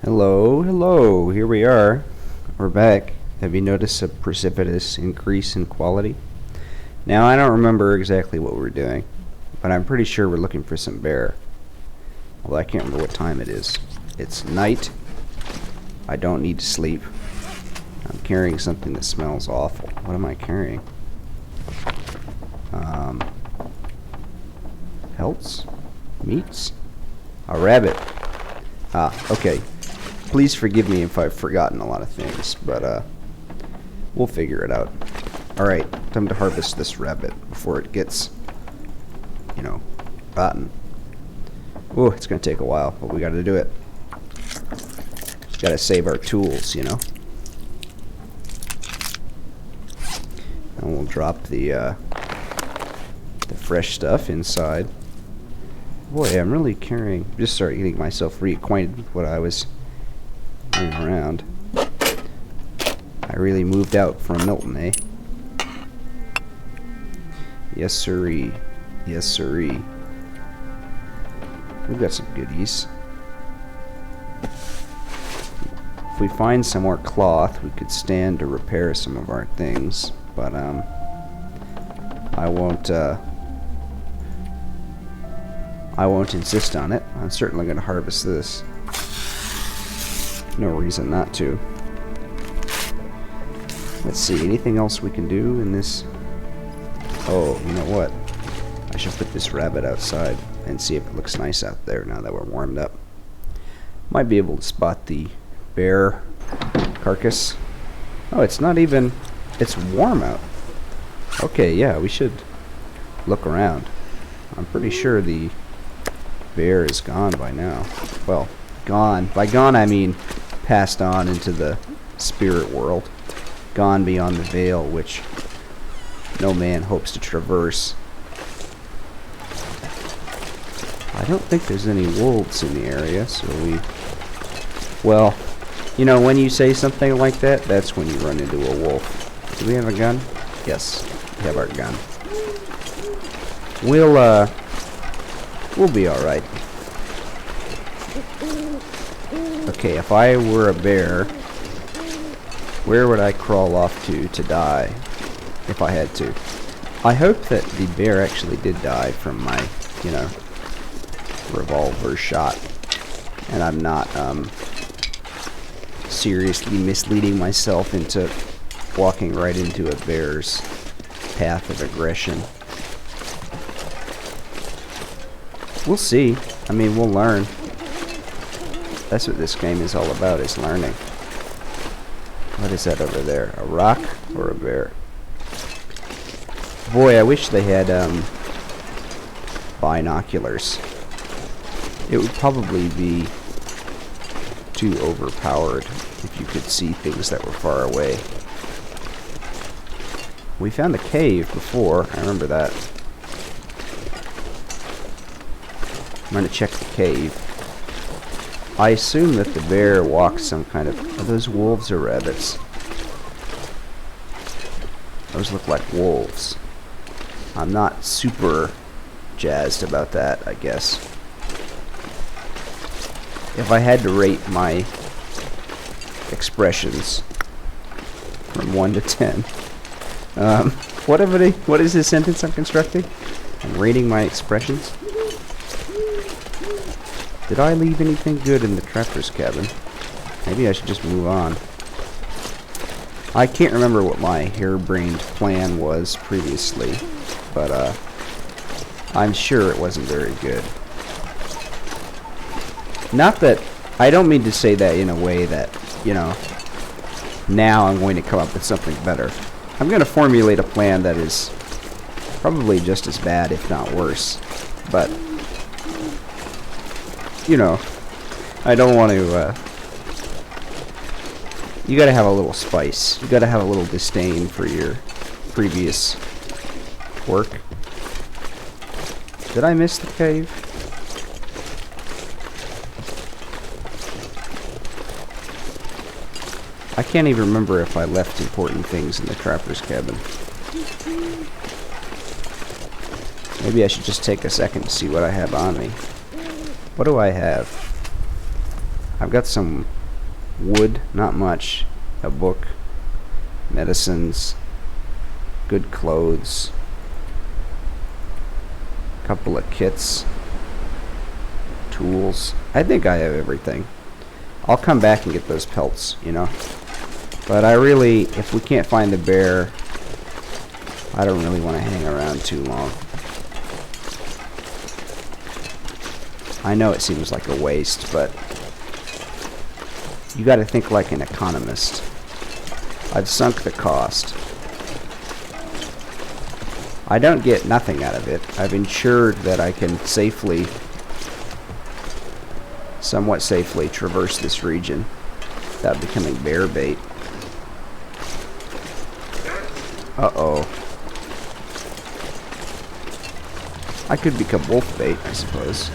Hello, hello, here we are. We're back. Have you noticed a precipitous increase in quality? Now, I don't remember exactly what we're doing, but I'm pretty sure we're looking for some bear. Although I can't remember what time it is. It's night. I don't need to sleep. I'm carrying something that smells awful. What am I carrying? Pelts? Meats? A rabbit. Ah, okay. Please forgive me if I've forgotten a lot of things, but we'll figure it out. Alright, time to harvest this rabbit before it gets, rotten. Ooh, it's gonna take a while, but we gotta do it. Gotta save our tools, And we'll drop the fresh stuff inside. Boy, I'm really carrying... Just started getting myself reacquainted with what I was doing around. I really moved out from Milton, eh? Yes, sirree. Yes, sirree. We've got some goodies. If we find some more cloth, we could stand to repair some of our things, but I won't insist on it. I'm certainly going to harvest this. No reason not to. Let's see, anything else we can do in this? Oh, you know what? I should put this rabbit outside and see if it looks nice out there now that we're warmed up. Might be able to spot the bear carcass. Oh, it's not even... It's warm out. Okay, yeah, we should look around. I'm pretty sure the bear is gone by now. Well, gone. By gone, I mean passed on into the spirit world. Gone beyond the veil, which no man hopes to traverse. I don't think there's any wolves in the area, so we... Well, when you say something like that, that's when you run into a wolf. Do we have a gun? Yes, we have our gun. We'll be alright. Okay, if I were a bear, where would I crawl off to die if I had to? I hope that the bear actually did die from my, revolver shot, and I'm not seriously misleading myself into walking right into a bear's path of aggression. We'll see. I mean, we'll learn. That's what this game is all about, is learning. What is that over there? A rock or a bear? Boy, I wish they had binoculars. It would probably be too overpowered if you could see things that were far away. We found a cave before. I remember that. I'm going to check the cave. I assume that the bear walks some kind of... Are those wolves or rabbits? Those look like wolves. I'm not super jazzed about that, I guess. If I had to rate my expressions from 1 to 10, what is this sentence I'm constructing? I'm rating my expressions? Did I leave anything good in the trapper's cabin? Maybe I should just move on. I can't remember what my harebrained plan was previously, but I'm sure it wasn't very good. Not that... I don't mean to say that in a way that, now I'm going to come up with something better. I'm going to formulate a plan that is probably just as bad, if not worse. But... I don't want to, you gotta have a little spice. You gotta have a little disdain for your previous work. Did I miss the cave? I can't even remember if I left important things in the trapper's cabin. Maybe I should just take a second to see what I have on me. What do I have? I've got some wood, not much, a book, medicines, good clothes, a couple of kits, tools. I think I have everything. I'll come back and get those pelts, you know. But I really, if we can't find the bear, I don't really want to hang around too long. I know it seems like a waste, but you got to think like an economist. I've sunk the cost. I don't get nothing out of it. I've ensured that I can safely, somewhat safely, traverse this region without becoming bear bait. Uh-oh. I could become wolf bait, I suppose.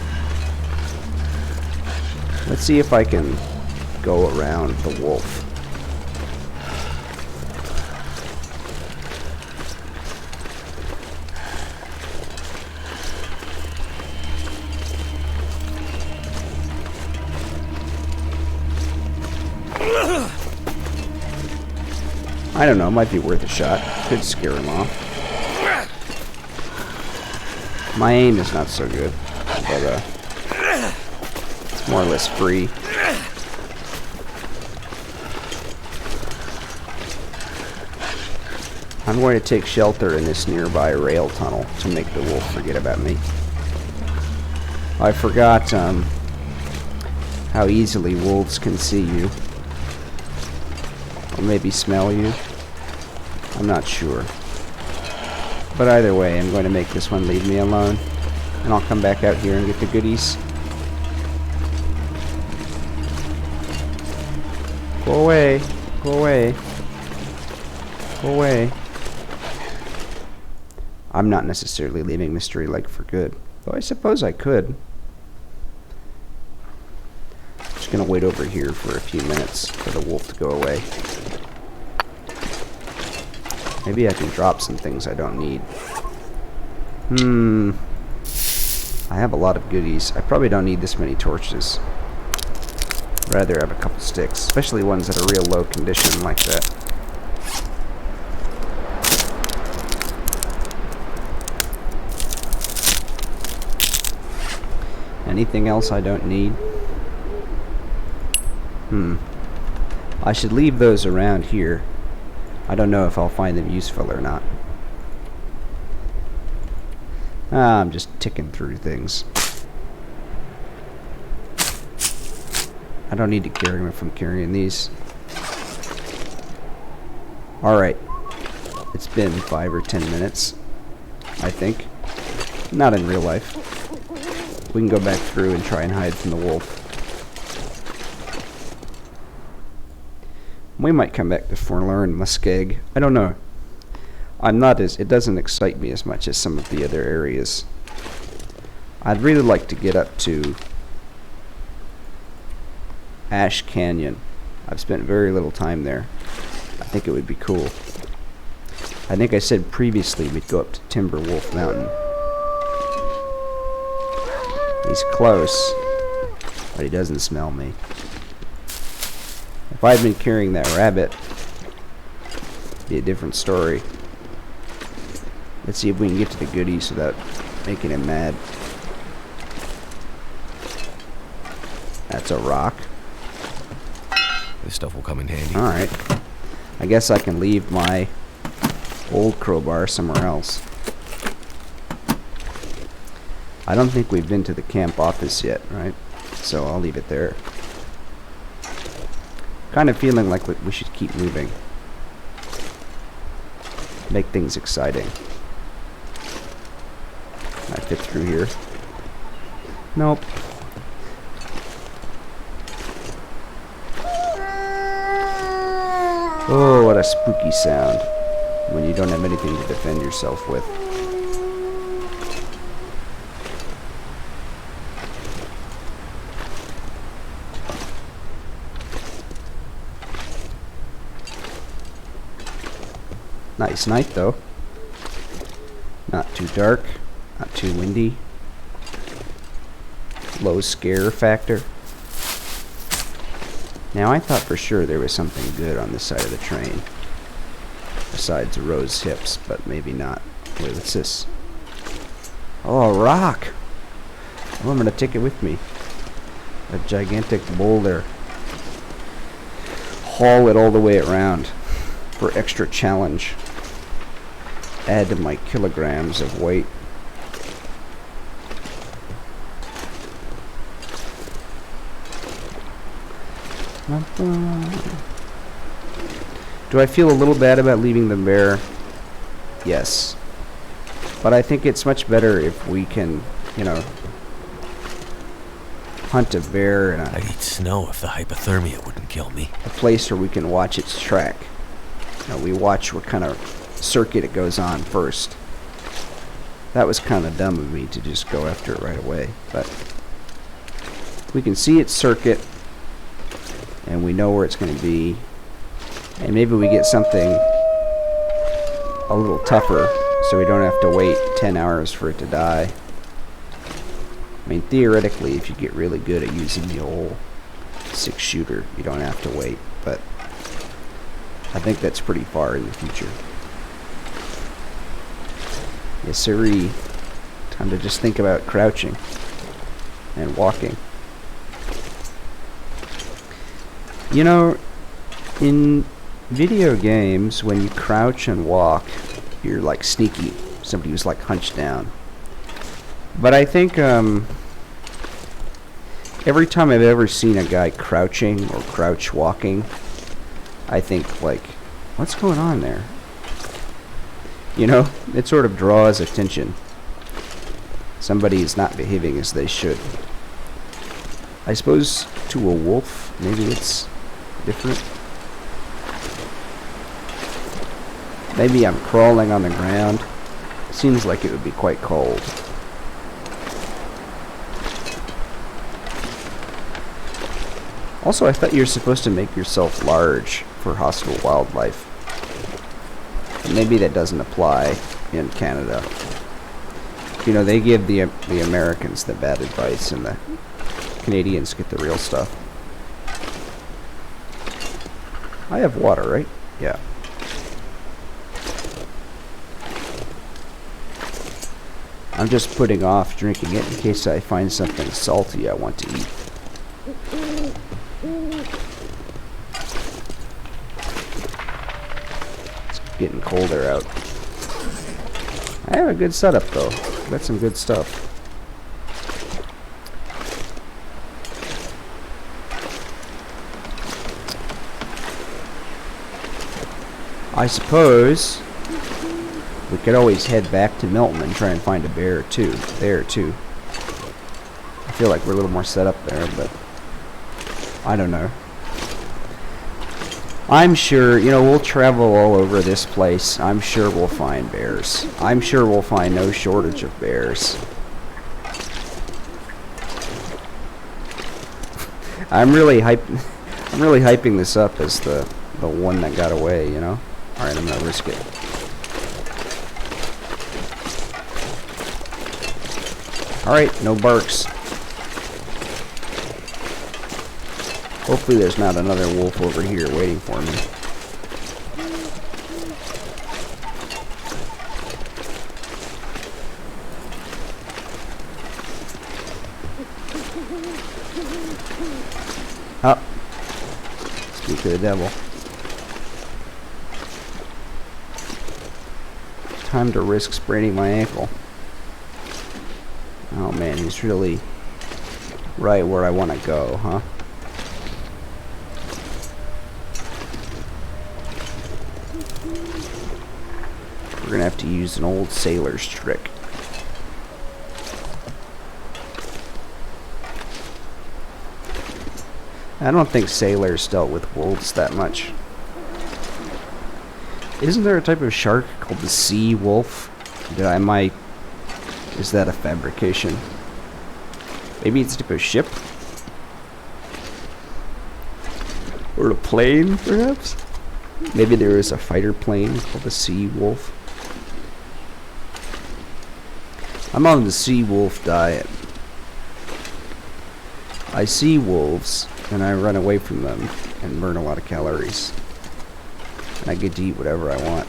Let's see if I can go around the wolf. I don't know, it might be worth a shot. Could scare him off. My aim is not so good, but it's more or less free. I'm going to take shelter in this nearby rail tunnel to make the wolf forget about me. I forgot how easily wolves can see you. Or maybe smell you. I'm not sure. But either way, I'm going to make this one leave me alone. And I'll come back out here and get the goodies. Go away. Go away. Go away. I'm not necessarily leaving Mystery Lake for good. Though I suppose I could. Just gonna wait over here for a few minutes for the wolf to go away. Maybe I can drop some things I don't need. I have a lot of goodies. I probably don't need this many torches. I'd rather have a couple sticks, especially ones that are real low condition like that. Anything else I don't need? I should leave those around here. I don't know if I'll find them useful or not. I'm just ticking through things. I don't need to carry them if I'm carrying these. Alright. It's been 5 or 10 minutes, I think. Not in real life. We can go back through and try and hide from the wolf. We might come back to Forlorn Muskeg. I don't know. It doesn't excite me as much as some of the other areas. I'd really like to get up to Ash Canyon. I've spent very little time there. I think it would be cool. I think I said previously we'd go up to Timberwolf Mountain. He's close, but he doesn't smell me. If I'd been carrying that rabbit, it'd be a different story. Let's see if we can get to the goodies without making him mad. That's a rock. This stuff will come in handy. Alright. I guess I can leave my old crowbar somewhere else. I don't think we've been to the camp office yet, right? So I'll leave it there. Kind of feeling like we should keep moving. Make things exciting. Can I fit through here? Nope. Oh, what a spooky sound when you don't have anything to defend yourself with. Nice night though. Not too dark, not too windy. Low scare factor. Now, I thought for sure there was something good on this side of the train. Besides rose hips, but maybe not. Wait, what's this? Oh, a rock! Oh, I'm gonna take it with me. A gigantic boulder. Haul it all the way around for extra challenge. Add to my kilograms of weight. Do I feel a little bad about leaving the bear? Yes. But I think it's much better if we can, you know, hunt a bear in I'd eat snow if the hypothermia wouldn't kill me. a place where we can watch its track. You know, we watch what kind of circuit it goes on first. That was kind of dumb of me to just go after it right away. But we can see its circuit, and we know where it's going to be. And maybe we get something a little tougher, so we don't have to wait 10 hours for it to die. I mean, theoretically, if you get really good at using the old 6-shooter, you don't have to wait, but I think that's pretty far in the future. Yes, sirree. Time to just think about crouching and walking. You know, in video games, when you crouch and walk, you're like sneaky. Somebody who's like hunched down. But I think every time I've ever seen a guy crouching or crouch walking, I think like, what's going on there? You know, it sort of draws attention. Somebody is not behaving as they should. I suppose to a wolf, maybe it's different. Maybe I'm crawling on the ground. Seems like it would be quite cold. Also, I thought you were supposed to make yourself large for hostile wildlife. Maybe that doesn't apply in Canada. You know, they give the Americans the bad advice, and the Canadians get the real stuff. I have water, right? Yeah. I'm just putting off drinking it in case I find something salty I want to eat. It's getting colder out. I have a good setup though. Got some good stuff. I suppose we could always head back to Milton and try and find a bear too. There too. I feel like we're a little more set up there, but I don't know. I'm sure, you know, we'll travel all over this place. I'm sure we'll find bears. I'm sure we'll find no shortage of bears. I'm really hyping this up as the one that got away, you know? Alright, I'm gonna risk it. Alright, no barks. Hopefully there's not another wolf over here waiting for me. Oh. Speak to the devil. Time to risk spraining my ankle. Oh man, he's really right where I want to go, huh? We're gonna have to use an old sailor's trick. I don't think sailors dealt with wolves that much. Isn't there a type of shark called the sea wolf? Is that a fabrication? Maybe it's a type of ship? Or a plane, perhaps? Maybe there is a fighter plane called the Sea Wolf. I'm on the sea wolf diet. I see wolves, and I run away from them and burn a lot of calories. And I get to eat whatever I want.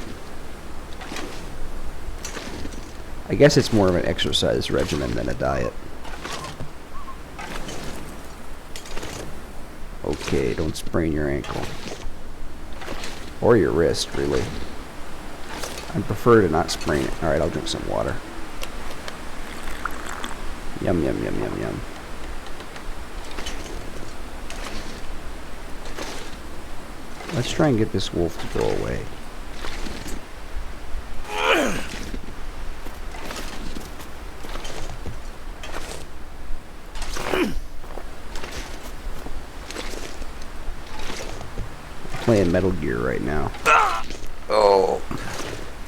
I guess it's more of an exercise regimen than a diet. Okay, don't sprain your ankle. Or your wrist, really. I prefer to not sprain it. Alright, I'll drink some water. Yum, yum, yum, yum, yum. Let's try and get this wolf to go away. Playing Metal Gear right now. Oh.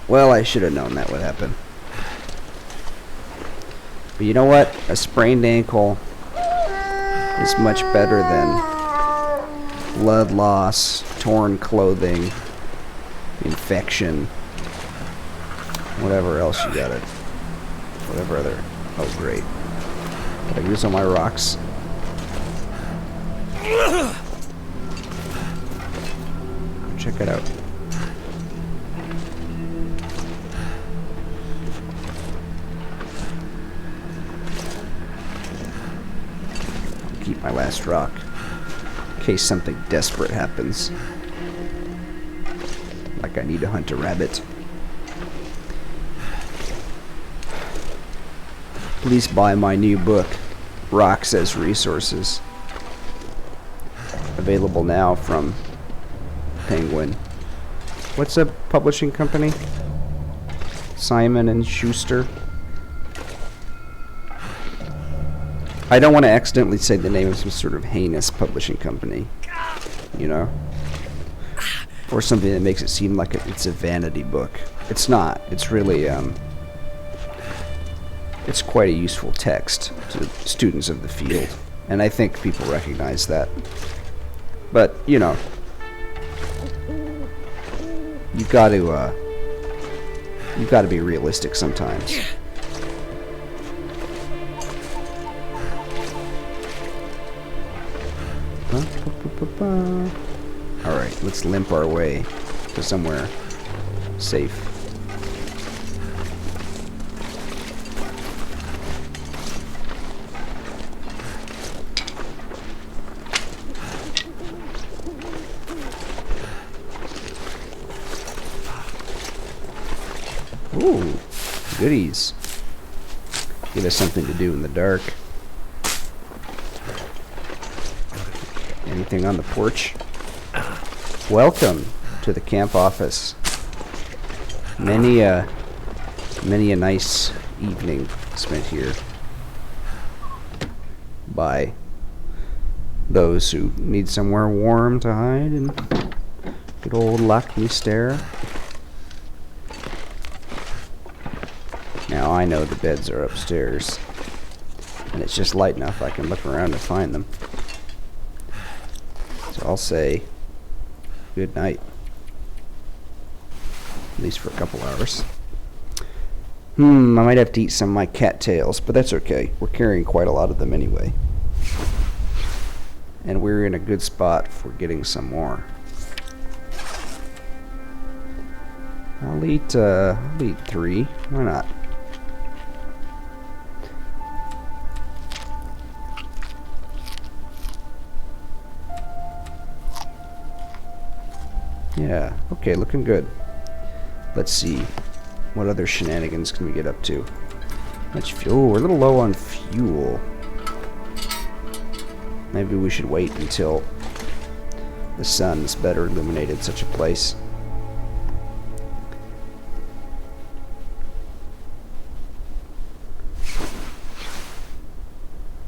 Well, I should have known that would happen. But you know what? A sprained ankle is much better than blood loss, torn clothing, infection, whatever else you got it. Whatever other. Oh, great. Did I use all my rocks? Check it out. I'll keep my last rock in case something desperate happens. Like I need to hunt a rabbit. Please buy my new book, Rocks as Resources. Available now from Penguin. What's a publishing company? Simon and Schuster. I don't want to accidentally say the name of some sort of heinous publishing company, you know, or something that makes it seem like it's a vanity book. It's not. It's really it's quite a useful text to students of the field, and I think people recognize that. But you know, you've got to be realistic sometimes. Alright, let's limp our way to somewhere safe. Ooh, goodies. Give us something to do in the dark. Anything on the porch? Welcome to the camp office. Many a nice evening spent here by those who need somewhere warm to hide and good old Lac Mystère. Now I know the beds are upstairs, and it's just light enough I can look around and find them. So I'll say good night, at least for a couple hours. I might have to eat some of my cattails, but that's okay. We're carrying quite a lot of them anyway, and we're in a good spot for getting some more. I'll eat 3. Why not? Yeah, okay, looking good. Let's see. What other shenanigans can we get up to? Much fuel. We're a little low on fuel. Maybe we should wait until the sun's better illuminated such a place.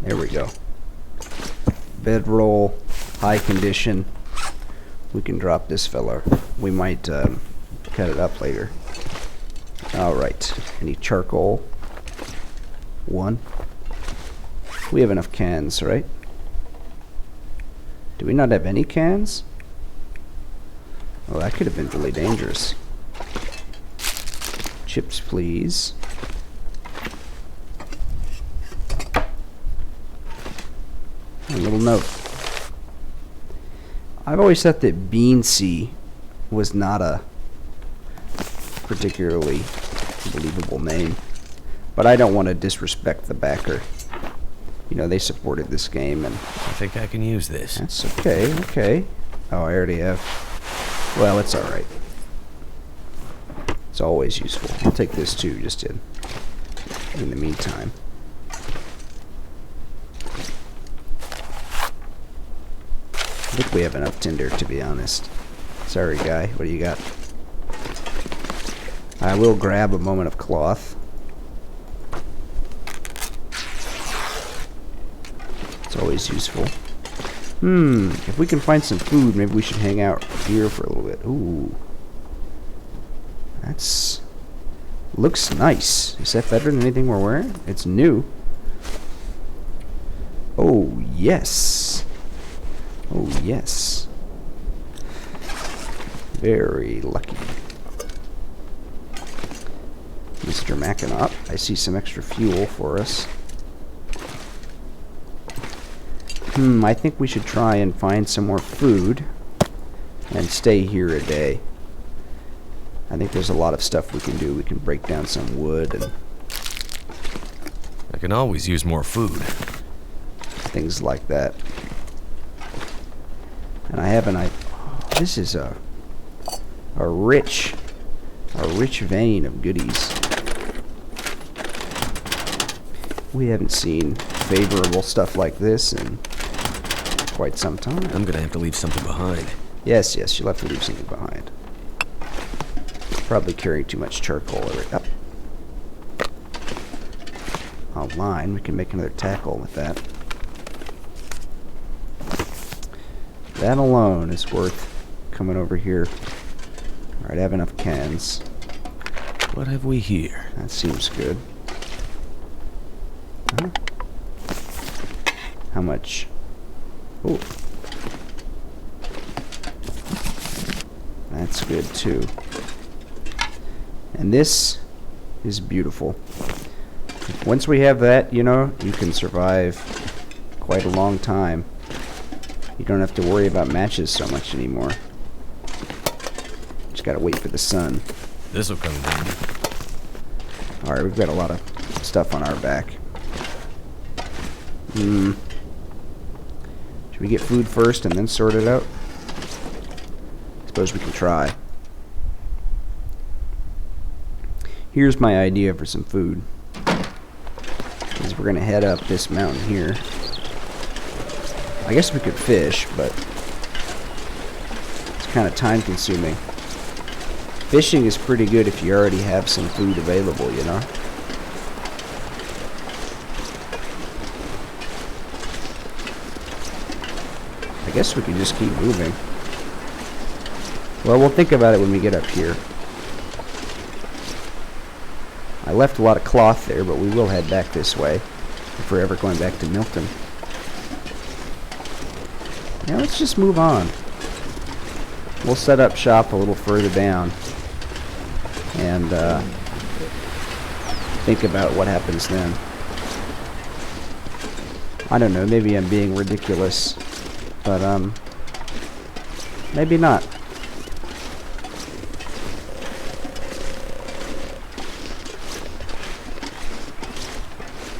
There we go. Bedroll, high condition. We can drop this fella. We might cut it up later. Alright. Any charcoal? 1. We have enough cans, right? Do we not have any cans? Oh, that could have been really dangerous. Chips, please. A little note. I've always thought that Beansea was not a particularly believable name, but I don't want to disrespect the backer. You know, they supported this game, and I think I can use this. that's okay. Okay. Oh, I already have. Well, it's all right. It's always useful. I'll take this too, just in the meantime. I think we have enough tinder, to be honest. Sorry, guy. What do you got? I will grab a moment of cloth. It's always useful. If we can find some food, maybe we should hang out here for a little bit. Ooh. That's... looks nice. Is that better than anything we're wearing? It's new. Oh, yes. Oh, yes. Very lucky. Mr. Mackinac, I see some extra fuel for us. I think we should try and find some more food and stay here a day. I think there's a lot of stuff we can do. We can break down some wood and I can always use more food. things like that. And I have an this is a rich vein of goodies. We haven't seen favorable stuff like this in quite some time. I'm gonna have to leave something behind. Yes, you'll have to leave something behind. Probably carrying too much charcoal over up. A line, we can make another tackle with that. That alone is worth coming over here. Alright, I have enough cans. What have we here? That seems good. Huh? How much? Oh. That's good too. And this is beautiful. Once we have that, you know, you can survive quite a long time. You don't have to worry about matches so much anymore. Just gotta wait for the sun. This'll come in handy. Alright, we've got a lot of stuff on our back. Should we get food first and then sort it out? Suppose we can try. Here's my idea for some food. Is we're gonna head up this mountain here. I guess we could fish, but it's kind of time consuming. Fishing is pretty good if you already have some food available, you know? I guess we can just keep moving. Well, we'll think about it when we get up here. I left a lot of cloth there, but we will head back this way if we're ever going back to Milton. Now let's just move on. We'll set up shop a little further down and think about what happens then. I don't know, maybe I'm being ridiculous, but maybe not.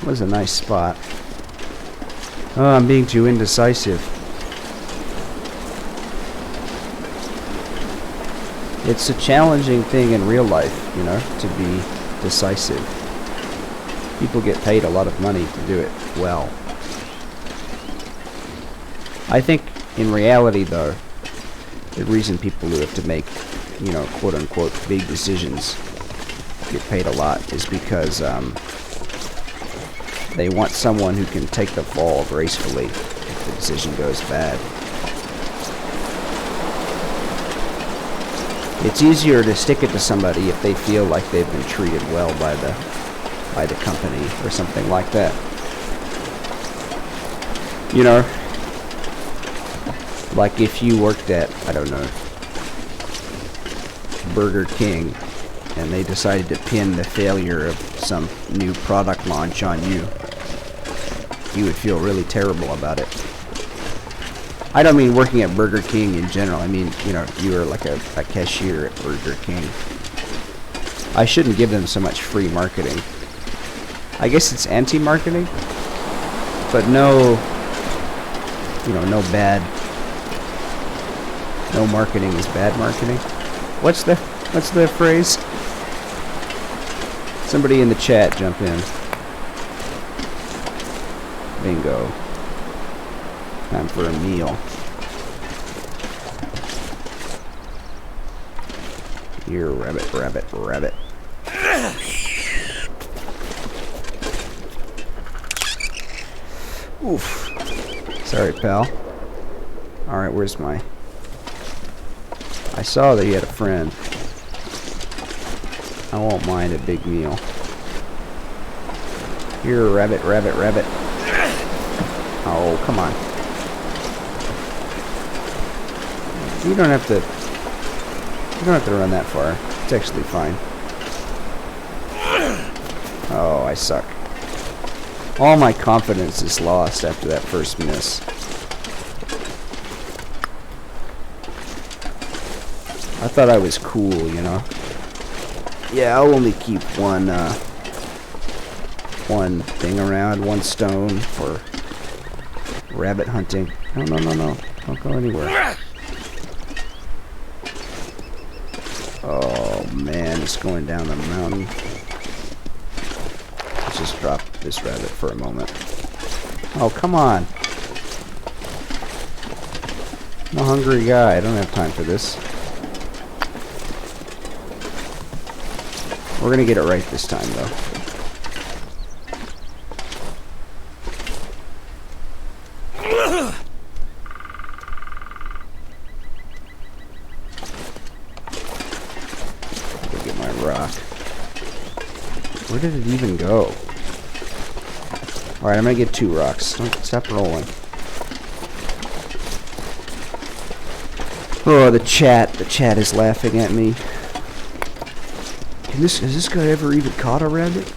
Was a nice spot. Oh, I'm being too indecisive. It's a challenging thing in real life, you know, to be decisive. People get paid a lot of money to do it well. I think in reality, though, the reason people who have to make, you know, quote-unquote big decisions get paid a lot is because they want someone who can take the fall gracefully if the decision goes bad. It's easier to stick it to somebody if they feel like they've been treated well by the company or something like that. You know, like if you worked at, I don't know, Burger King, and they decided to pin the failure of some new product launch on you, you would feel really terrible about it. I don't mean working at Burger King in general. I mean, you know, you are like a cashier at Burger King. I shouldn't give them so much free marketing. I guess it's anti-marketing, but no, you know, no marketing is bad marketing. What's the phrase? Somebody in the chat jump in. Bingo. Time for a meal. Here, rabbit, rabbit, rabbit. Oof. Sorry, pal. Alright, where's my... I saw that you had a friend. I won't mind a big meal. Here, rabbit, rabbit, rabbit. Oh, come on. You don't have to run that far. It's actually fine. Oh, I suck. All my confidence is lost after that first miss. I thought I was cool, you know. Yeah, I'll only keep one thing around, one stone for rabbit hunting. No, no, no, no. Don't go anywhere. Oh, man, it's going down the mountain. Let's just drop this rabbit for a moment. Oh, come on. I'm a hungry guy. I don't have time for this. We're gonna get it right this time, though. Go get my rock. Where did it even go? Alright, I'm gonna get 2 rocks. Don't stop rolling. Oh, the chat is laughing at me. Has this guy ever even caught a rabbit?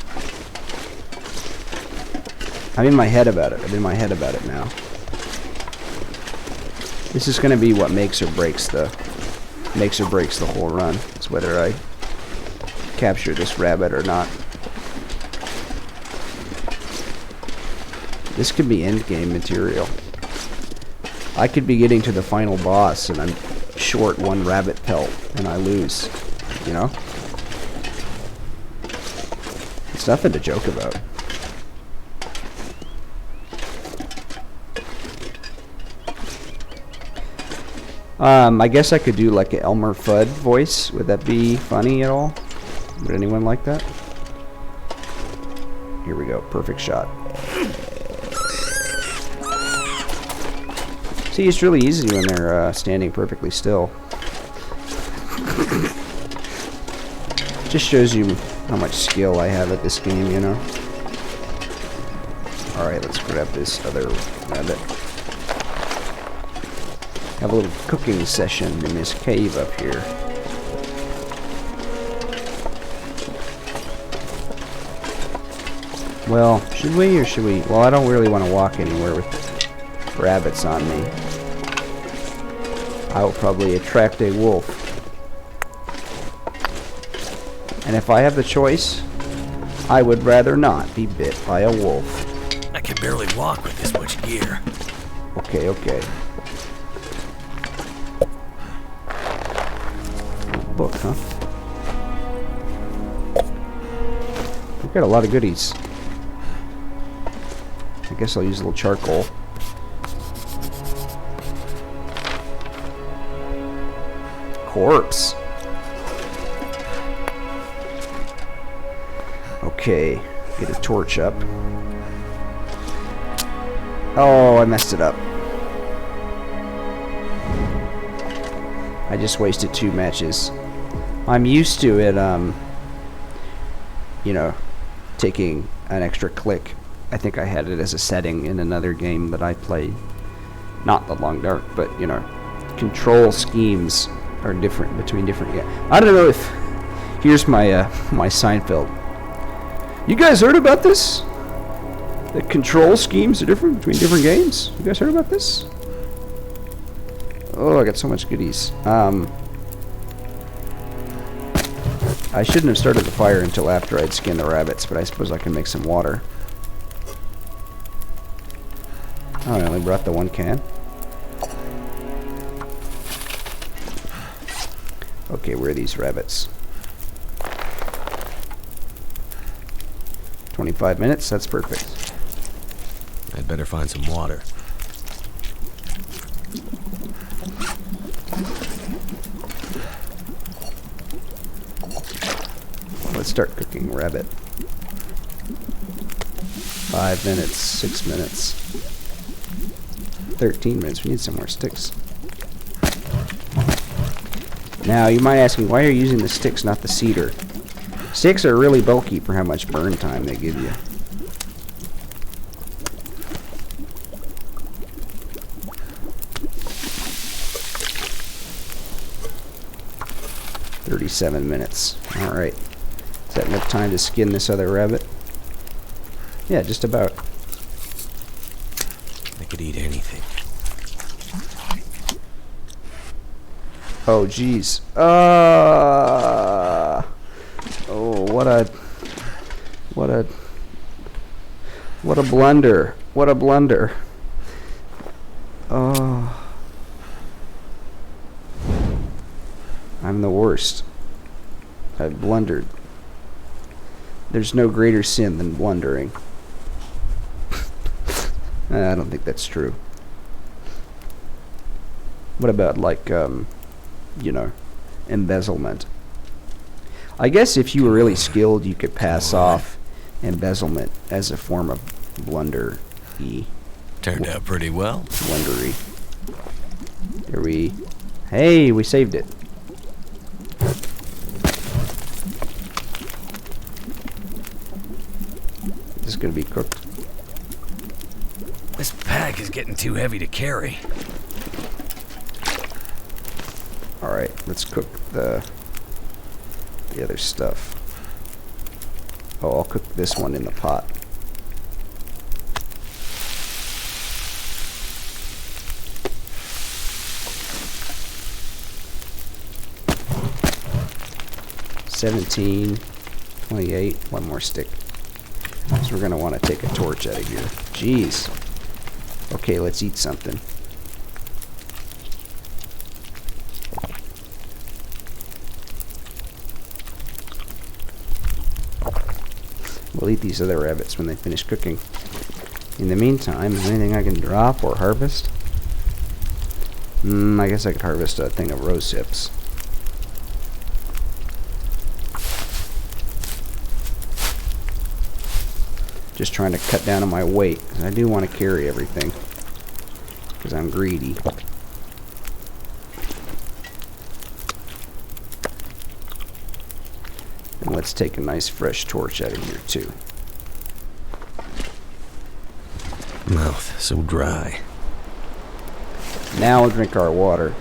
I'm in my head about it. I'm in my head about it now. This is gonna be what makes or breaks the whole run. It's whether I capture this rabbit or not. This could be endgame material. I could be getting to the final boss and I'm short 1 rabbit pelt and I lose. You know? It's nothing to joke about. I guess I could do like an Elmer Fudd voice. Would that be funny at all? Would anyone like that? Here we go. Perfect shot. See, it's really easy when they're standing perfectly still. Just shows you how much skill I have at this game, you know. Alright, let's grab this other rabbit. Have a little cooking session in this cave up here. Well, should we or should we? Well, I don't really want to walk anywhere with rabbits on me. I will probably attract a wolf. And if I have the choice, I would rather not be bit by a wolf. I can barely walk with this much gear. Okay, okay. Book, huh? We've got a lot of goodies. I guess I'll use a little charcoal. Corpse. Okay, get a torch up. Oh, I messed it up. I just wasted 2 matches. I'm used to it, you know, taking an extra click. I think I had it as a setting in another game that I played. Not the Long Dark, but, you know, control schemes are different between different games. I don't know if... Here's my, my Seinfeld. You guys heard about this? The control schemes are different between different games? You guys heard about this? Oh, I got so much goodies. I shouldn't have started the fire until after I'd skinned the rabbits, but I suppose I can make some water. Oh, I only brought the one can. Okay, where are these rabbits? 25 minutes, that's perfect. I'd better find some water. Let's start cooking rabbit. 5 minutes, 6 minutes, 13 minutes. We need some more sticks. Now, you might ask me, why are you using the sticks, not the cedar? Sticks are really bulky for how much burn time they give you. $37 minutes. Alright. Is that enough time to skin this other rabbit? Yeah, just about. I could eat anything. Oh, jeez. Oh, what a blunder. What a blunder. Oh. I'm the worst. I blundered. There's no greater sin than blundering. I don't think that's true. What about, like, you know, embezzlement? I guess if you were really skilled, you could pass off embezzlement as a form of blunder-y. Turned out pretty well. Blundery. Here we... Hey, we saved it. This is going to be cooked. This pack is getting too heavy to carry. Alright, let's cook the other stuff. Oh, I'll cook this one in the pot. $17, $28, one more stick. So we're going to want to take a torch out of here. Jeez. Okay, let's eat something. We'll eat these other rabbits when they finish cooking. In the meantime, is there anything I can drop or harvest? I guess I could harvest a thing of rose hips. Just trying to cut down on my weight, because I do want to carry everything, because I'm greedy. And let's take a nice fresh torch out of here too. Mouth so dry. Now we'll drink our water.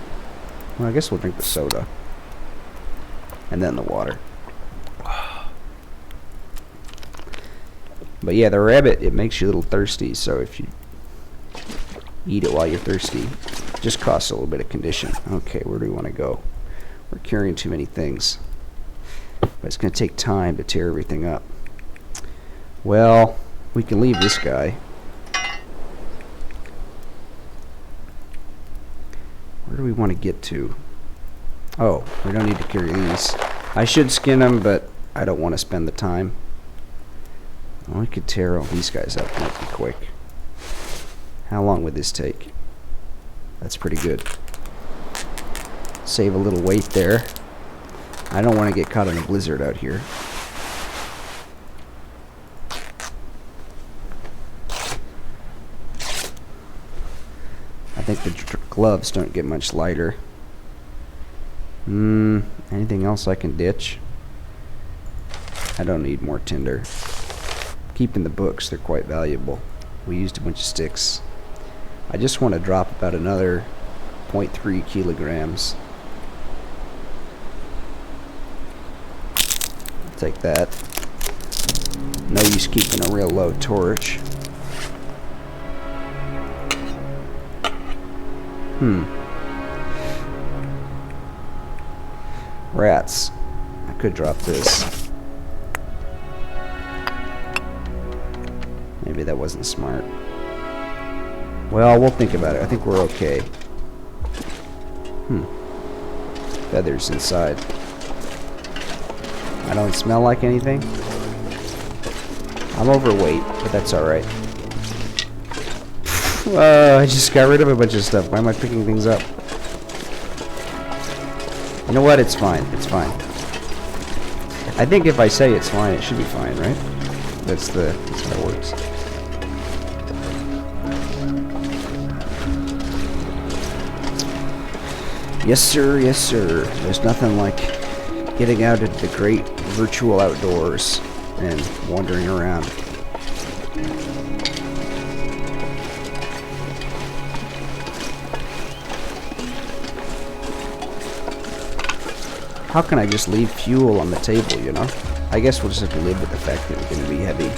Well, I guess we'll drink the soda. And then the water. But yeah, the rabbit, it makes you a little thirsty, so if you eat it while you're thirsty, it just costs a little bit of condition. Okay, where do we want to go? We're carrying too many things. But it's going to take time to tear everything up. Well, we can leave this guy. Where do we want to get to? Oh, we don't need to carry these. I should skin them, but I don't want to spend the time. Well, we could tear all these guys up. Might be quick. How long would this take? That's pretty good. Save a little weight there. I don't want to get caught in a blizzard out here. I think the gloves don't get much lighter. Anything else I can ditch? I don't need more tinder. Keeping the books, they're quite valuable. We used a bunch of sticks. I just want to drop about another 0.3 kilograms. Take that. No use keeping a real low torch. Rats. I could drop this. Maybe that wasn't smart. Well, we'll think about it. I think we're okay. Feathers inside. I don't smell like anything. I'm overweight, but that's alright. I just got rid of a bunch of stuff. Why am I picking things up? You know what? It's fine. It's fine. I think if I say it's fine, it should be fine, right? That's how it works. Yes, sir. Yes, sir. There's nothing like getting out into the great virtual outdoors and wandering around. How can I just leave fuel on the table, you know? I guess we'll just have to live with the fact that it's going to be heavy.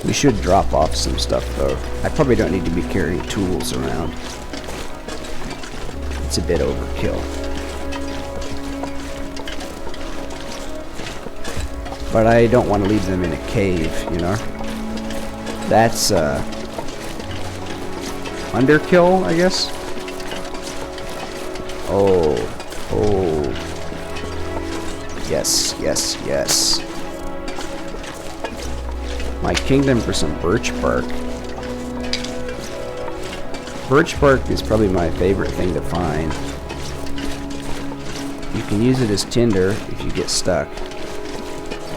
We should drop off some stuff, though. I probably don't need to be carrying tools around. It's a bit overkill. But I don't want to leave them in a cave, you know? That's, underkill, I guess? Oh. Yes, yes, yes. My kingdom for some birch bark. Birch bark is probably my favorite thing to find. You can use it as tinder if you get stuck.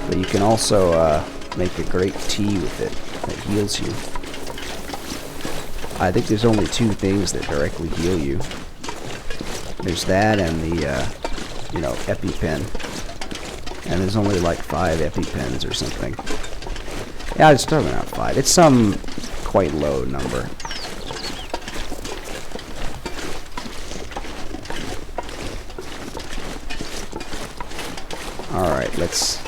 But you can also make a great tea with it that heals you. I think there's only two things that directly heal you. There's that and the, EpiPen. And there's only like 5 EpiPens or something. Yeah, it's probably not 5. It's some quite low number. Alright, let's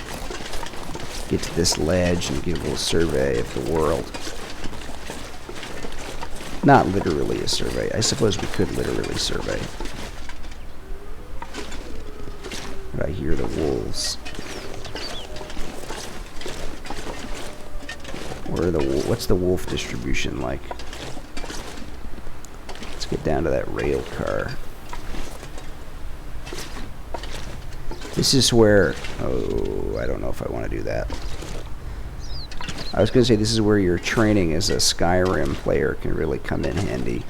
get to this ledge and give a little survey of the world. Not literally a survey. I suppose we could literally survey. But I hear the wolves. What's the wolf distribution like? Let's get down to that rail car. This is where... Oh, I don't know if I want to do that. I was going to say this is where your training as a Skyrim player can really come in handy.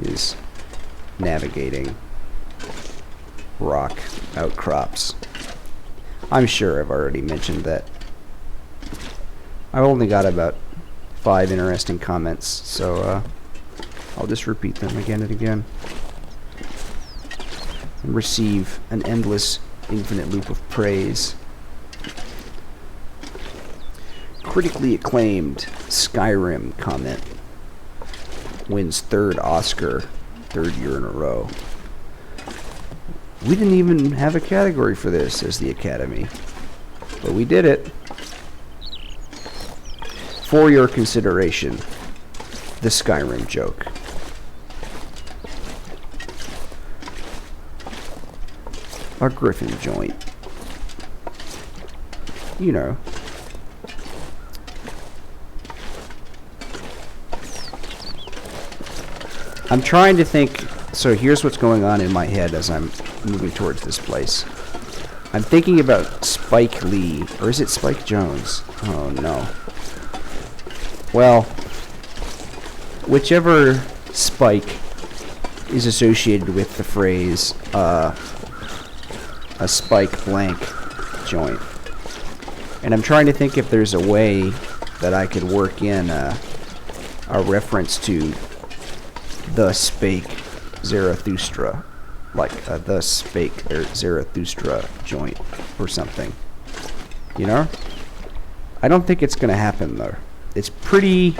Is navigating rock outcrops. I'm sure I've already mentioned that. I've only got about 5 interesting comments, so I'll just repeat them again and again. And receive an endless, infinite loop of praise. Critically acclaimed Skyrim comment. Wins 3rd Oscar, 3rd year in a row. We didn't even have a category for this, says the Academy. But we did it. For your consideration, the Skyrim joke. A Griffin joint. You know. I'm trying to think. So here's what's going on in my head as I'm moving towards this place. I'm thinking about Spike Lee. Or is it Spike Jonze? Oh no. Well, whichever Spike is associated with the phrase, a Spike blank joint. And I'm trying to think if there's a way that I could work in a reference to the Spake Zarathustra. Like the Spake Zarathustra joint or something. You know? I don't think it's going to happen, though. It's pretty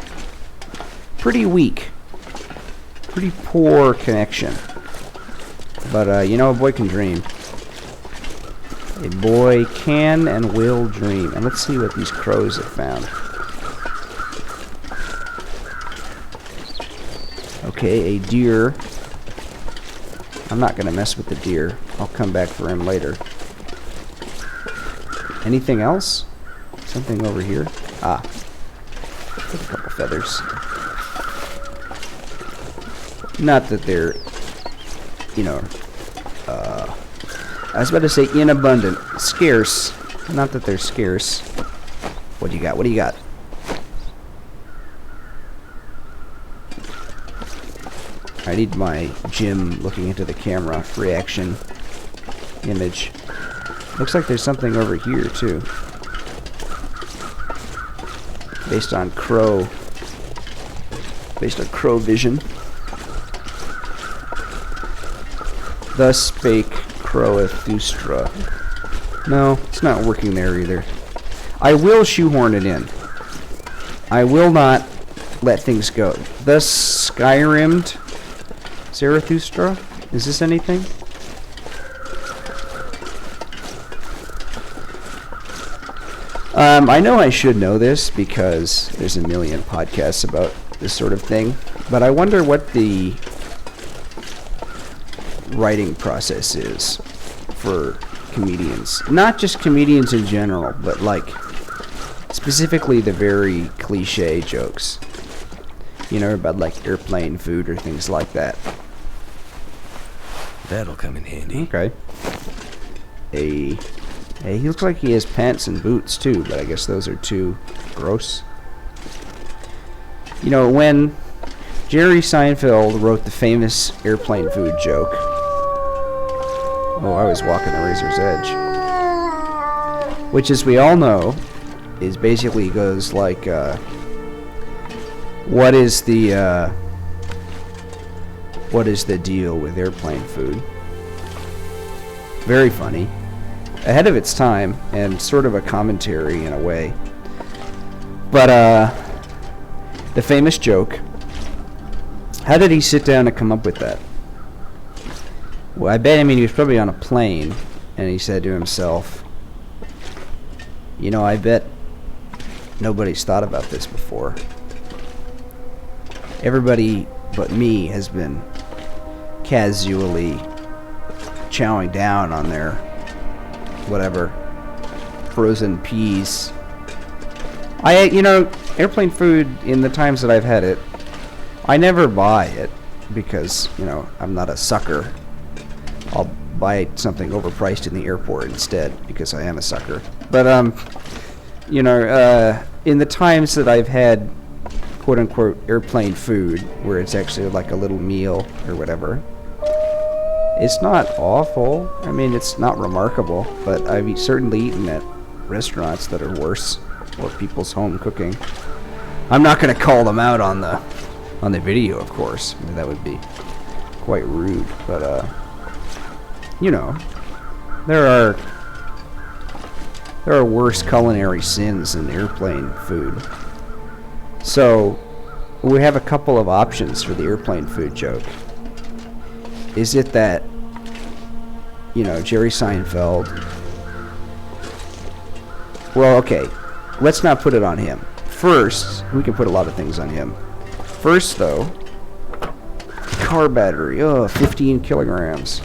weak. Pretty poor connection. But, a boy can dream. A boy can and will dream. And let's see what these crows have found. Okay, a deer. I'm not gonna mess with the deer. I'll come back for him later. Anything else? Something over here? Ah. Take a couple feathers. Not that they're, you know, I was about to say inabundant. Scarce. Not that they're scarce. What do you got? What do you got? I need my Jim looking into the camera reaction image. Looks like there's something over here too. Based on crow vision. Thus spake Croathustra. No, it's not working there either. I will shoehorn it in. I will not let things go. Thus Skyrimmed Zarathustra? Is this anything? I know I should know this because there's a million podcasts about this sort of thing, but I wonder what the writing process is for comedians. Not just comedians in general, but like specifically the very cliche jokes. You know, about like airplane food or things like that. That'll come in handy. Okay. Hey, he looks like he has pants and boots too, but I guess those are too gross. You know, when Jerry Seinfeld wrote the famous airplane food joke. Oh, I was walking the razor's edge. Which, as we all know, is basically goes like, what is the deal with airplane food? Very funny. Ahead of its time, and sort of a commentary in a way. But, the famous joke. How did he sit down and come up with that? Well, I mean, he was probably on a plane, and he said to himself, you know, I bet nobody's thought about this before. Everybody but me has been casually chowing down on their whatever frozen peas. You know, airplane food, in the times that I've had it, I never buy it because, you know, I'm not a sucker. I'll buy something overpriced in the airport instead because I am a sucker. But you know, in the times that I've had quote unquote airplane food where it's actually like a little meal or whatever, it's not awful. I mean, it's not remarkable, but I've certainly eaten at restaurants that are worse, or people's home cooking. I'm not going to call them out on the video, of course. I mean, that would be quite rude, but you know, there are worse culinary sins than airplane food. So we have a couple of options for the airplane food joke. Is it that, you know, Jerry Seinfeld... Well, okay, let's not put it on him. First, we can put a lot of things on him. First, though, car battery. 15 kilograms.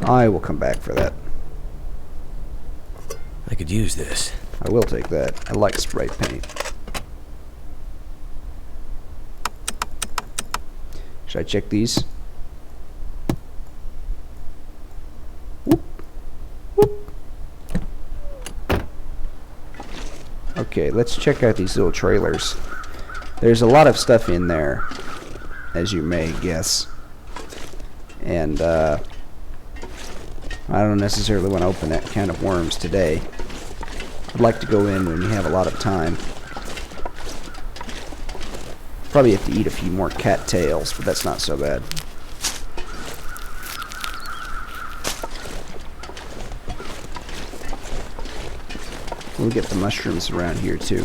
I will come back for that. I could use this. I will take that. I like spray paint. Should I check these? Whoop. Whoop. Okay, let's check out these little trailers. There's a lot of stuff in there, as you may guess. And, I don't necessarily want to open that can of worms today. I'd like to go in when you have a lot of time. Probably have to eat a few more cattails, but that's not so bad. We'll get the mushrooms around here too.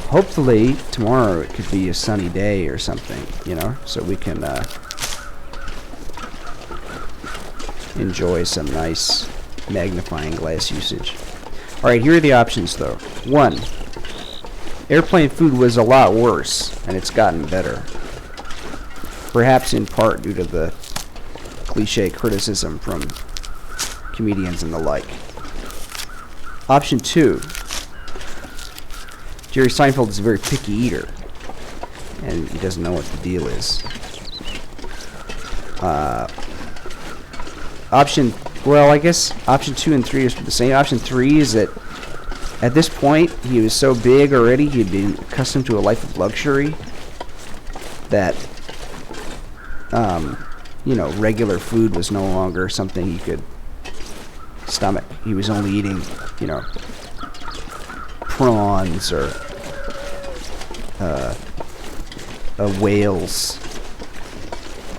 Hopefully tomorrow it could be a sunny day or something, you know, so we can enjoy some nice magnifying glass usage. Alright, here are the options though. 1. Airplane food was a lot worse, and it's gotten better. Perhaps in part due to the cliche criticism from comedians and the like. Option 2. Jerry Seinfeld is a very picky eater, and he doesn't know what the deal is. Well, I guess option 2 and 3 is the same. Option 3 is that at this point, he was so big already, he'd been accustomed to a life of luxury that, regular food was no longer something he could stomach. He was only eating, prawns or whales.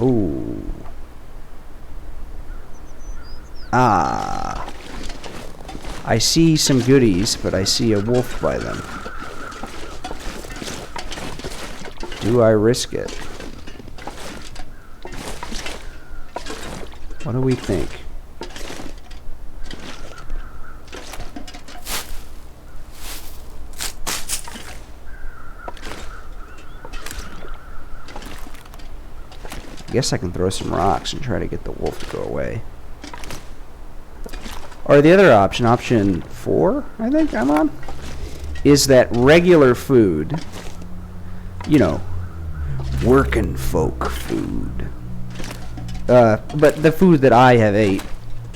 Ooh. I see some goodies, but I see a wolf by them. Do I risk it? What do we think? I guess I can throw some rocks and try to get the wolf to go away. Or the other option, option 4, I think I'm on, is that regular food, working folk food. But the food that I have ate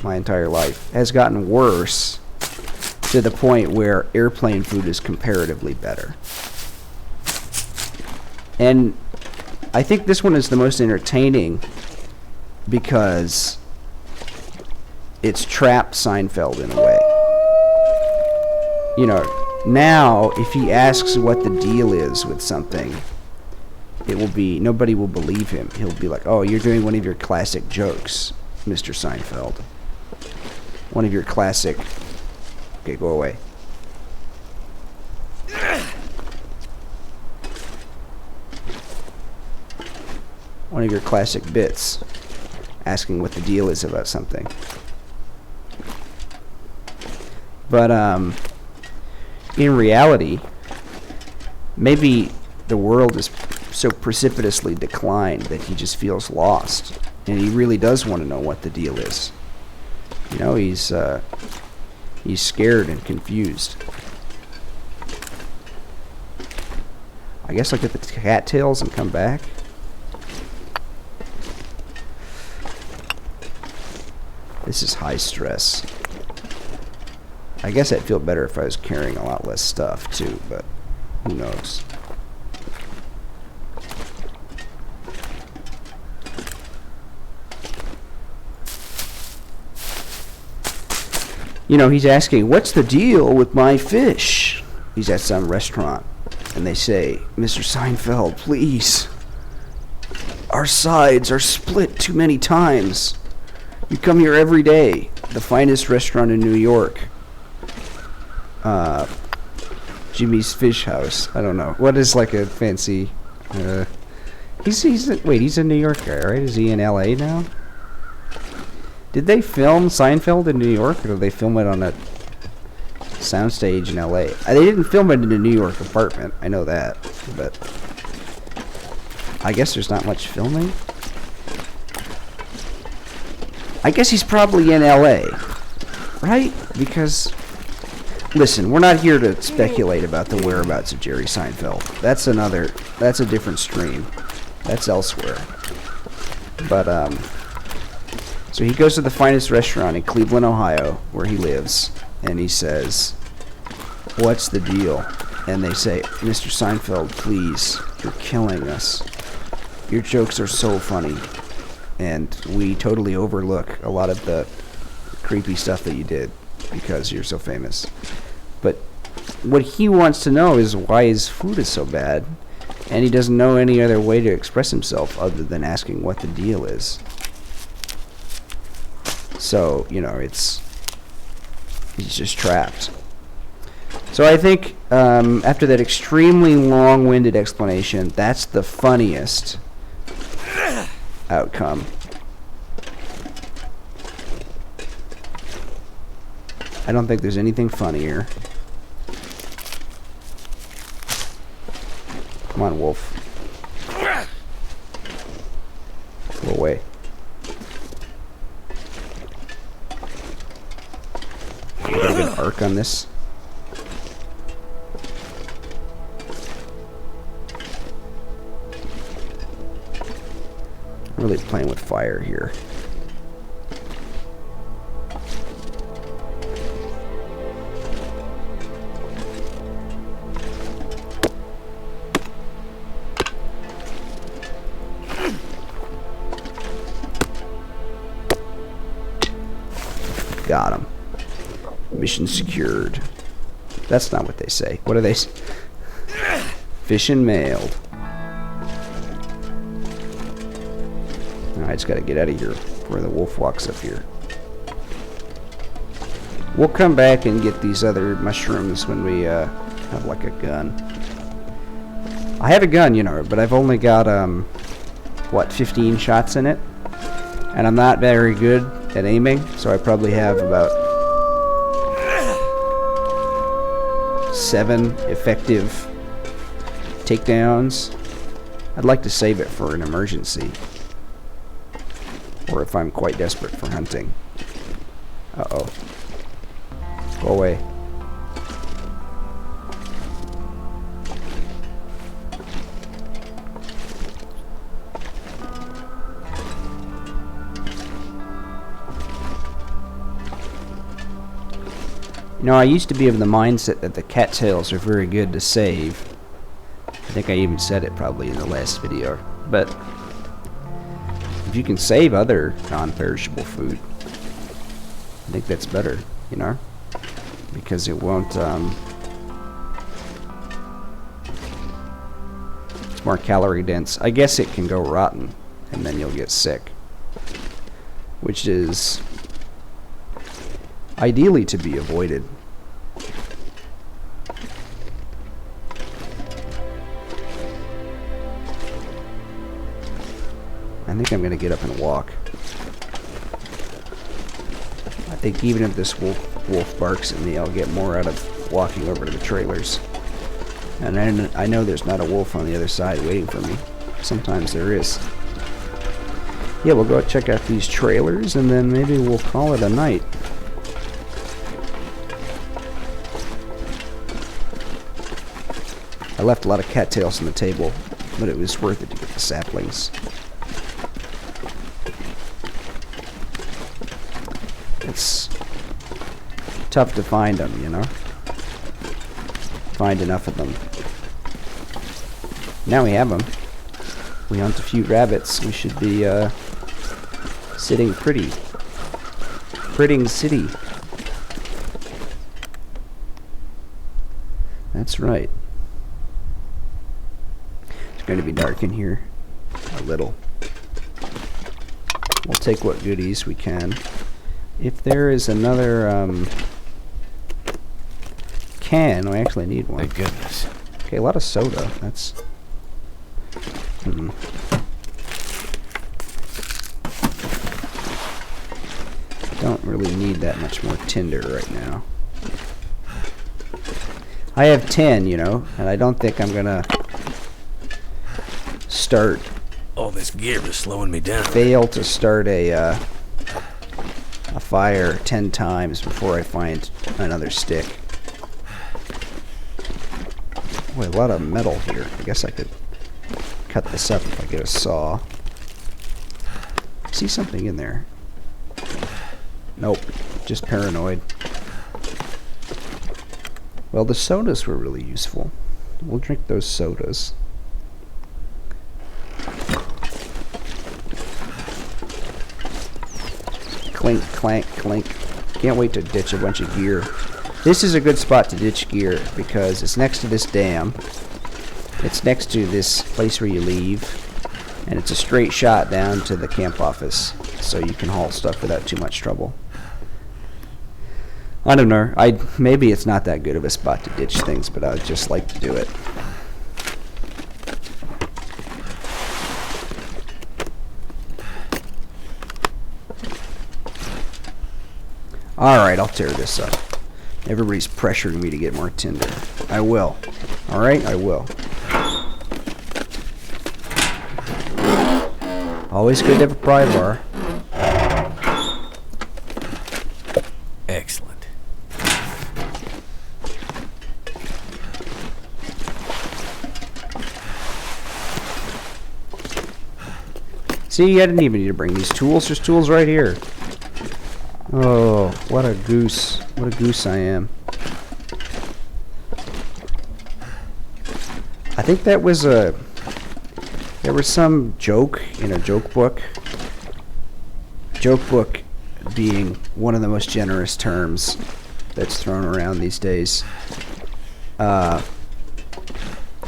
my entire life has gotten worse to the point where airplane food is comparatively better. And I think this one is the most entertaining because it's trapped Seinfeld in a way. Now if he asks what the deal is with something, it will be, nobody will believe him. He'll be like, oh, you're doing one of your classic jokes, Mr. Seinfeld. One of your classic... Okay, go away. One of your classic bits. Asking what the deal is about something. But, in reality, maybe the world is so precipitously declined that he just feels lost. And he really does want to know what the deal is. He's scared and confused. I guess I'll get the cattails and come back. This is high stress. I guess I'd feel better if I was carrying a lot less stuff too, but who knows. He's asking, what's the deal with my fish? He's at some restaurant, and they say, Mr. Seinfeld, please. Our sides are split too many times. You come here every day. The finest restaurant in New York. Jimmy's Fish House. I don't know. What is like a fancy... he's a New York guy, right? Is he in L.A. now? Did they film Seinfeld in New York, or did they film it on a soundstage in L.A.? They didn't film it in a New York apartment. I know that, but I guess there's not much filming. I guess he's probably in L.A., right? Because, listen, we're not here to speculate about the whereabouts of Jerry Seinfeld. That's a different stream. That's elsewhere. But, so he goes to the finest restaurant in Cleveland, Ohio, where he lives, and he says, what's the deal? And they say, Mr. Seinfeld, please, you're killing us. Your jokes are so funny, and we totally overlook a lot of the creepy stuff that you did because you're so famous. But what he wants to know is why his food is so bad, and he doesn't know any other way to express himself other than asking what the deal is. So, he's just trapped. So I think after that extremely long-winded explanation, that's the funniest outcome. I don't think there's anything funnier. Come on, wolf. Go away. Got a good arc on this. I'm really playing with fire here. Got him. Mission secured. That's not what they say. What do they say? Fishing mailed. I just gotta get out of here before the wolf walks up here. We'll come back and get these other mushrooms when we have like a gun. I have a gun, you know, but I've only got what, 15 shots in it, and I'm not very good at aiming, so I probably have about 7 effective takedowns. I'd like to save it for an emergency, or if I'm quite desperate for hunting. Uh-oh. Go away. You know, I used to be of the mindset that the cattails are very good to save. I think I even said it probably in the last video. But if you can save other non-perishable food, I think that's better, you know? Because it won't, it's more calorie dense. I guess it can go rotten, and then you'll get sick. Which is ideally to be avoided. I think I'm going to get up and walk. I think even if this wolf barks at me, I'll get more out of walking over to the trailers. And I know there's not a wolf on the other side waiting for me. Sometimes there is. Yeah, we'll go check out these trailers, and then maybe we'll call it a night. I left a lot of cattails on the table, but it was worth it to get the saplings. It's tough to find them, you know? Find enough of them. Now we have them. We hunt a few rabbits. We should be sitting pretty. Pretting city. That's right. It's going to be dark in here. A little. We'll take what goodies we can. If there is another can, we actually need one. Thank goodness. Okay, a lot of soda. That's... Don't really need that much more tinder right now. I have 10, you know, and I don't think I'm gonna start... All this gear is slowing me down. Fail to start a fire 10 times before I find another stick. Boy, a lot of metal here. I guess I could cut this up if I get a saw. See something in there? Nope, just paranoid. Well, the sodas were really useful. We'll drink those sodas. Clink, clank, clink. Can't wait to ditch a bunch of gear. This is a good spot to ditch gear because it's next to this dam. It's next to this place where you leave. And it's a straight shot down to the camp office. So you can haul stuff without too much trouble. I don't know. Maybe it's not that good of a spot to ditch things, but I'd just like to do it. Alright, I'll tear this up. Everybody's pressuring me to get more tinder. I will. Alright, I will. Always good to have a pry bar. Excellent. See, I didn't even need to bring these tools. There's tools right here. Oh, what a goose. What a goose I am. I think that was a... There was some joke in a joke book. Joke book being one of the most generous terms that's thrown around these days. You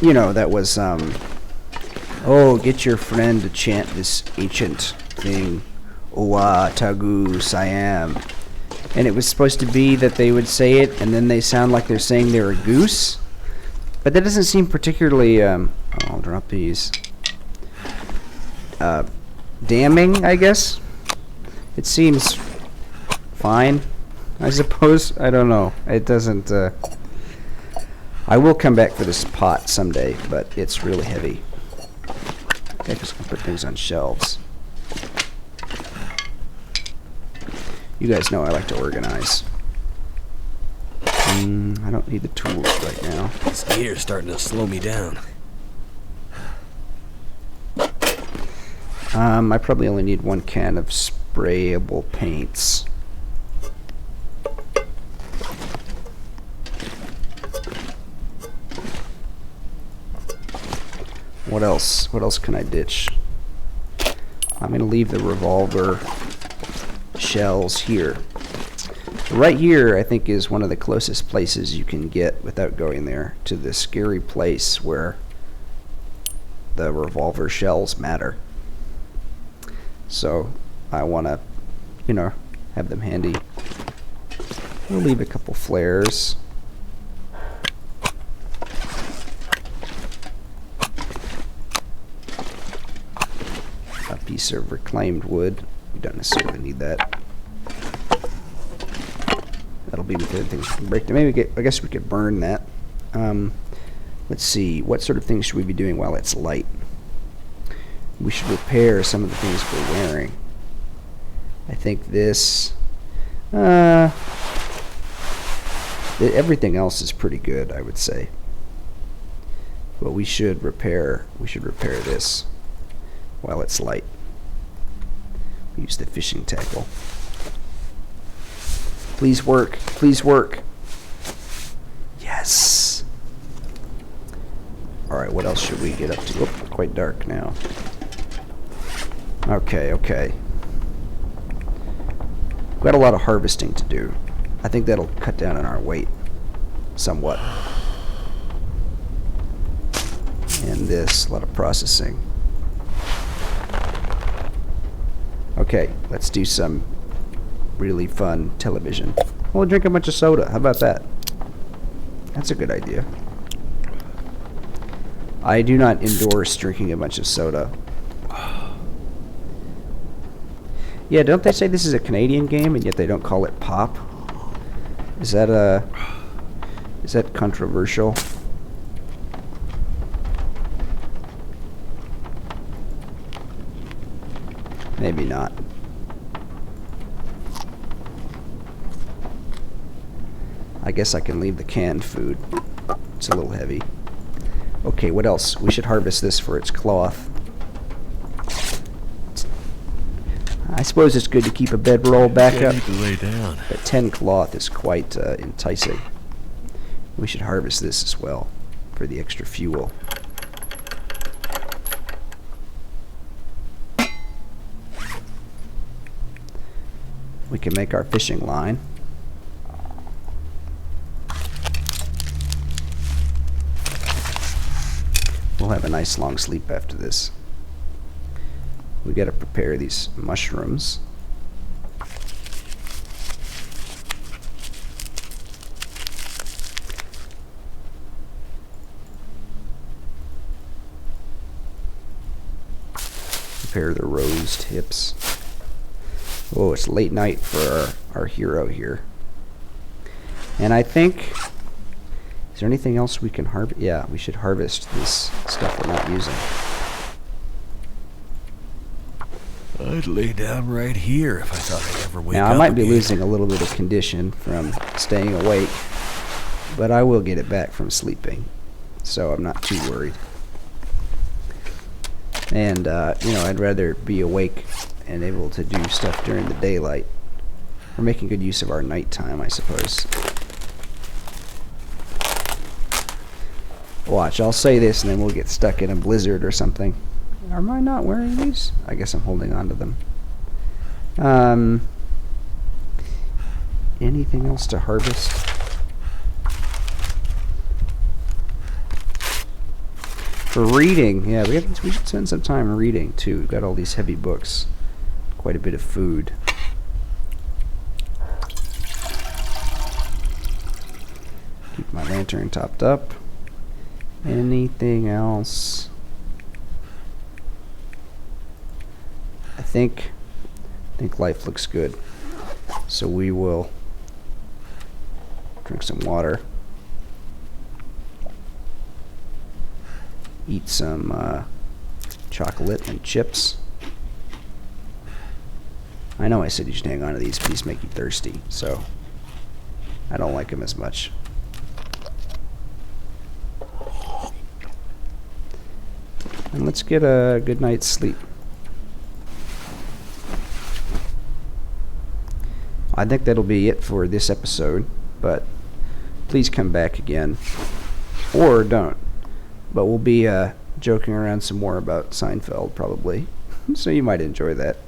know, that was, oh, get your friend to chant this ancient thing. Owa Tagu Siam. And it was supposed to be that they would say it and then they sound like they're saying they're a goose. But that doesn't seem particularly, oh, I'll drop these. Damning, I guess. It seems fine, I suppose. I don't know. It doesn't, I will come back for this pot someday, but it's really heavy. I just gonna put things on shelves. You guys know I like to organize. I don't need the tools right now. This gear's starting to slow me down. I probably only need 1 can of sprayable paints. What else? What else can I ditch? I'm gonna leave the revolver shells here. Right here, I think, is one of the closest places you can get without going there to the scary place where the revolver shells matter. So I want to, you know, have them handy. We'll leave a couple flares. A piece of reclaimed wood. We don't necessarily need that. That'll be with the things we can break. Maybe I guess we could burn that. Let's see. What sort of things should we be doing while it's light? We should repair some of the things we're wearing. I think this. Everything else is pretty good, I would say. But we should repair. We should repair this while it's light. Use the fishing tackle. Please work. Please work. Yes. All right. What else should we get up to? Oh, quite dark now. Okay. Okay. We've got a lot of harvesting to do. I think that'll cut down on our weight somewhat. And this, a lot of processing. Okay, let's do some really fun television. We'll drink a bunch of soda. How about that? That's a good idea. I do not endorse drinking a bunch of soda. Yeah, don't they say this is a Canadian game and yet they don't call it pop? Is that controversial? Maybe not. I guess I can leave the canned food. It's a little heavy. Okay, what else? We should harvest this for its cloth. I suppose it's good to keep a bedroll back up. To lay down. But 10 cloth is quite enticing. We should harvest this as well for the extra fuel. We can make our fishing line. We'll have a nice long sleep after this. We got to prepare these mushrooms. Prepare the rose tips. Oh, it's late night for our hero here. And I think, is there anything else we can harvest? Yeah, we should harvest this stuff we're not using. I'd lay down right here if I thought I'd ever wake Now, up I might be again. losing a little bit of condition from staying awake, but I will get it back from sleeping, so I'm not too worried. And, I'd rather be awake and able to do stuff during the daylight. We're making good use of our nighttime, I suppose. Watch, I'll say this and then we'll get stuck in a blizzard or something. Am I not wearing these? I guess I'm holding on to them. Anything else to harvest? For reading, yeah, we should spend some time reading too. We've got all these heavy books. Quite a bit of food. Keep my lantern topped up. Anything else? I think life looks good. So we will drink some water. Eat some chocolate and chips. I know I said you should hang on to these, but these make you thirsty, so I don't like them as much. And let's get a good night's sleep. I think that'll be it for this episode, but please come back again. Or don't. But we'll be joking around some more about Seinfeld, probably. So you might enjoy that.